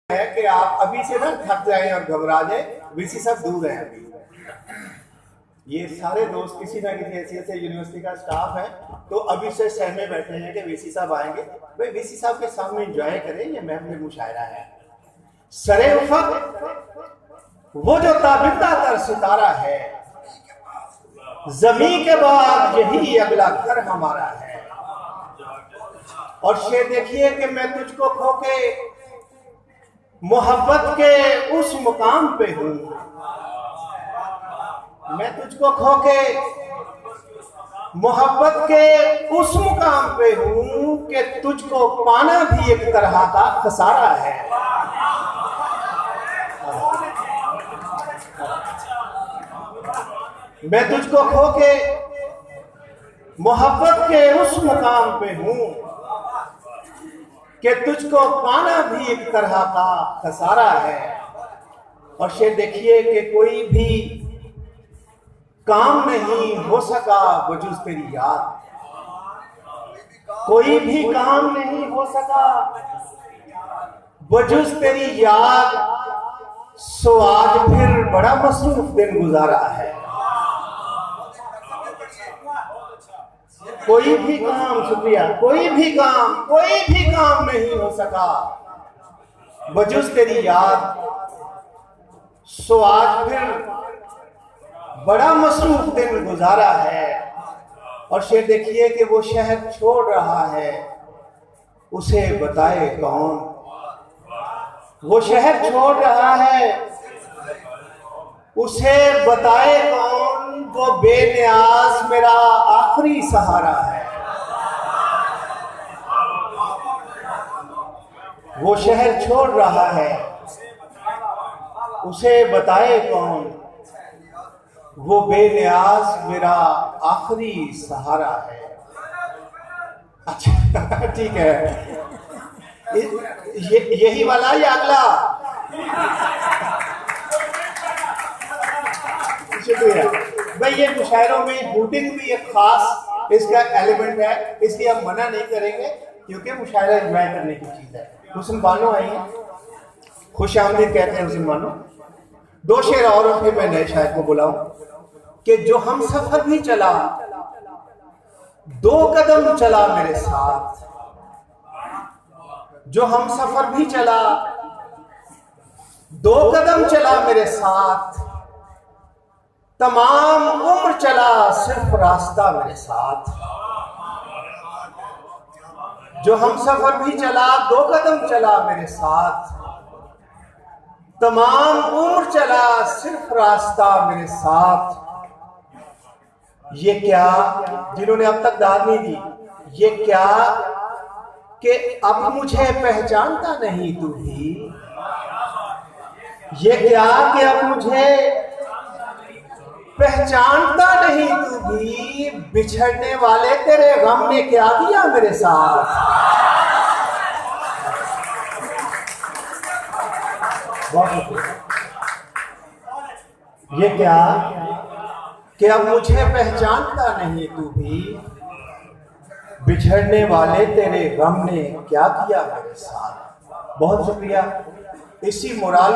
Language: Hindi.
है कि आप अभी से ना थक जाएं और घबरा जाएं। वीसी साहब दूर हैं अभी। ये सारे दोस्त किसी ना किसी हैसियत से यूनिवर्सिटी का स्टाफ है, तो अभी से सहमे बैठे हैं कि वीसी साहब आएंगे। भाई वीसी साहब के सामने एंजॉय करें, ये महफिल मुशायरा है। सरे उफक वो जो ताबिंदा तर सितारा है, जमीन के बाद यही अगला घर हमारा है। और शेर देखिए कि मैं तुझको खो के मोहब्बत के उस मुकाम पे हूं, मैं तुझको खो के मोहब्बत के उस मुकाम पे हूं कि तुझको पाना भी एक तरह का खसारा है। मैं तुझको खो के मोहब्बत के उस मुकाम पे हूं कि तुझको पाना भी एक तरह का खसारा है। और शेर देखिए कि कोई भी काम नहीं हो सका वजूद तेरी याद, कोई भी काम नहीं हो सका वजूद तेरी याद, सो आज फिर बड़ा मसरूफ दिन गुजारा है। कोई भी काम, शुक्रिया, कोई भी काम नहीं हो सका वजूद तेरी याद, सो आज फिर बड़ा मसरूफ दिन गुजारा है। और शेर देखिए कि वो शहर छोड़ रहा है, उसे बताए कौन। वो शहर छोड़ रहा है, उसे बताए कौन। वो बेनियाज मेरा आखिरी सहारा है। वो शहर छोड़ रहा है, उसे बताए कौन। वो बेनियाज मेरा आखिरी सहारा है। अच्छा ठीक है, यही वाला या अगला? शुक्रिया भाई। ये मुशायरों में बूटिंग भी एक खास इसका एलिमेंट है, इसलिए हम मना नहीं करेंगे क्योंकि मुशायरा एंजॉय करने की चीज है। हुस्न बानो आई है, खुश आमदीद कहते हैं हुस्न बानो। दो शेर और फिर मैं नए शायर को बुलाऊं कि जो हम सफर भी चला, दो कदम चला मेरे साथ। जो हम सफर भी चला, दो कदम चला मेरे साथ। तमाम उम्र चला सिर्फ रास्ता मेरे साथ। जो हम सफर भी चला, दो कदम चला मेरे साथ। तमाम उम्र चला सिर्फ रास्ता मेरे साथ। ये क्या, जिन्होंने अब तक दाद नहीं दी, ये क्या कि अब मुझे पहचानता नहीं तू भी। ये क्या कि अब मुझे पहचानता नहीं तू भी। बिछड़ने वाले तेरे गम ने क्या किया मेरे साथ। बहुत शुक्रिया। ये क्या कि अब मुझे पहचानता नहीं तू भी। बिछड़ने वाले तेरे गम ने क्या किया मेरे साथ। बहुत शुक्रिया। इसी मोराल